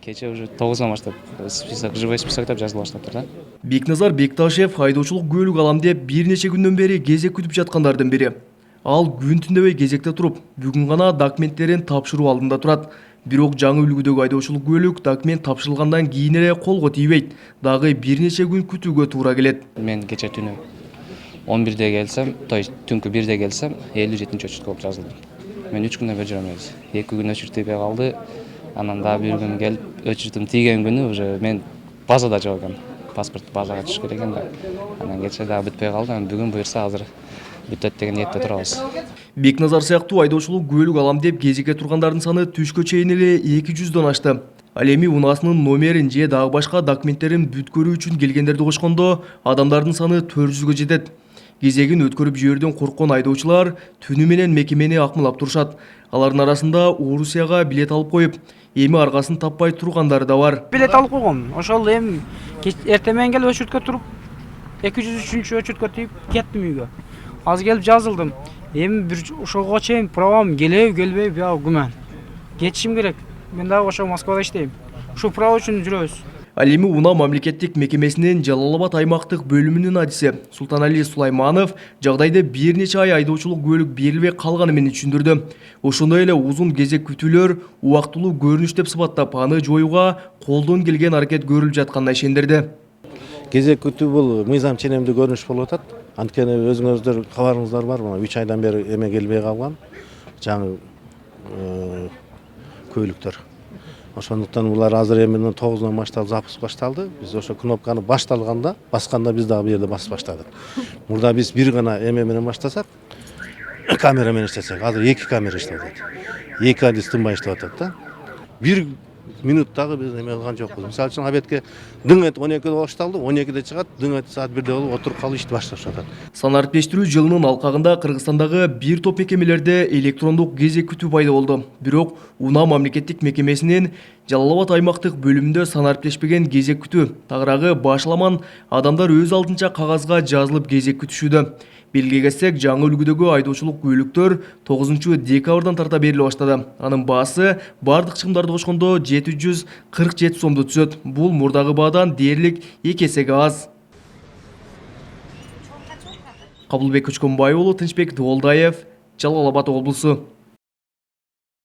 Кече уже 9-дан баштап список, живой список деп жазыла баштаптыр да. Бекназар Бекташев айдоочулук көлүк алам деп бир нече күндөн бери кезек күтүп жаткандардын бири. Ал күн түндөбөй кезекте туруп, бүгүн гана документтерин тапшыруу алдында турат. Бирок жаңы үлгүдөгү айдоочулук көлүк документ тапшырылгандан кийин эле колго тийбейт. Дагы бир нече күн күтүүгө туура келет. Мен кече түнү 11-де келсем, то есть түнкү 1-де келсем, 57-нчи очередке болуп жазылдым. Мен 3 күндөн бери жүрөм эле. 2 күн очередь тийбей калды. Анан да бир күн келип, очередим тийген күнү уже мен базада жок экем. Паспорт базага түшүш керек экен да. Анан кече дагы бүтпөй калды. Анан бүгүн буюрса азыр бүтөт деген ниетте турабыз. Бекназар сыяктуу айдоочулук көлүк алам деп кезекке тургандардын саны түшкө чейин эле 200дөн ашты. Ал эми унаасынын номерин же дагы башка документтерин бүткөрүү үчүн келгендерди кошкондо адамдардын саны 400гө жетет. Кезегин өткөрүп жиберүүдөн корккон айдоочулар түнү менен мекемени акмылап турушат. Алардын арасында Орусияга билет алып коюп, эми аргасын таппай тургандары да бар. Билет алып койгом. Ошол эми эртең менен келип очередке туруп, 203-чү очередке тийип кеттим үйгө. Азыр келип жазылдым. Эми бир ошого чейин правам келеби, келбейби, я күмөн. Кетишим керек. Мен дагы ошо Москвада иштейм. Ушу права үчүн жүрөбүз. Ал эми Уна мамлекеттик мекемесинин Жалал-Абад аймактык бөлүмүнүн адиси Султанали Сулайманов жагдайды бир нече ай айдоочулук көлүк берилбей калганы менен түшүндүрдү. Ошондой эле узун кезек күтүүлөр убактылуу көрүнүш деп сыпаттап, аны жоюуга колдон келген аракет көрүлүп жатканына ишендирди. Кезек күтүү бул мыйзам ченемдүү көрүнүш болуп атат. Анткени өзүңүздөр кабарыңыздар бар, 3 айдан бери эме келбей калган жаңы көлүктөр. Ошондуктан булар азыр эми 9-дан баштап запуск башталды. Биз ошо кнопканы башталганда, басканда биз дагы бу жерде басып баштадык. Мурда биз бир гана эме менен баштасак, камера менен иштесек, азыр 2 камера иштеп атат. 2 адис тынбай иштеп атат да. 1 минуттагы биз эме кылган жокпуз. Мисалы үчүн обедке дыңет 12-де башталды, 12-де чыгат, дыңет саат 1-де болуп отуруп калып ишти башташып атат. Санариптештирүү жылынын алкагында Кыргызстандагы бир топ мекемелерде электрондук кезек күтүү пайда болду. Бирок Уна мамлекеттик мекемесинин Жалал-Абад аймактык бөлүмүндө санариптешпеген кезек күтүү тагыраагы башаламан адамдар өз алдынча кагазга жазылып кезек күтүшүүдө. Белгиге келсек, жаңы үлгүдөгү айдоочулук көлүктөр 9-декабрдан тарта бериле баштады. Анын баасы бардык чыгымдарды кошкондо 747 сомду түзөт. Бул мурдагы баадан дээрлик 2 эсеге аз. Кабылбек Көчкөнбай уулу, Тынчбек Дуолдаев, Жалал-Абад облусу.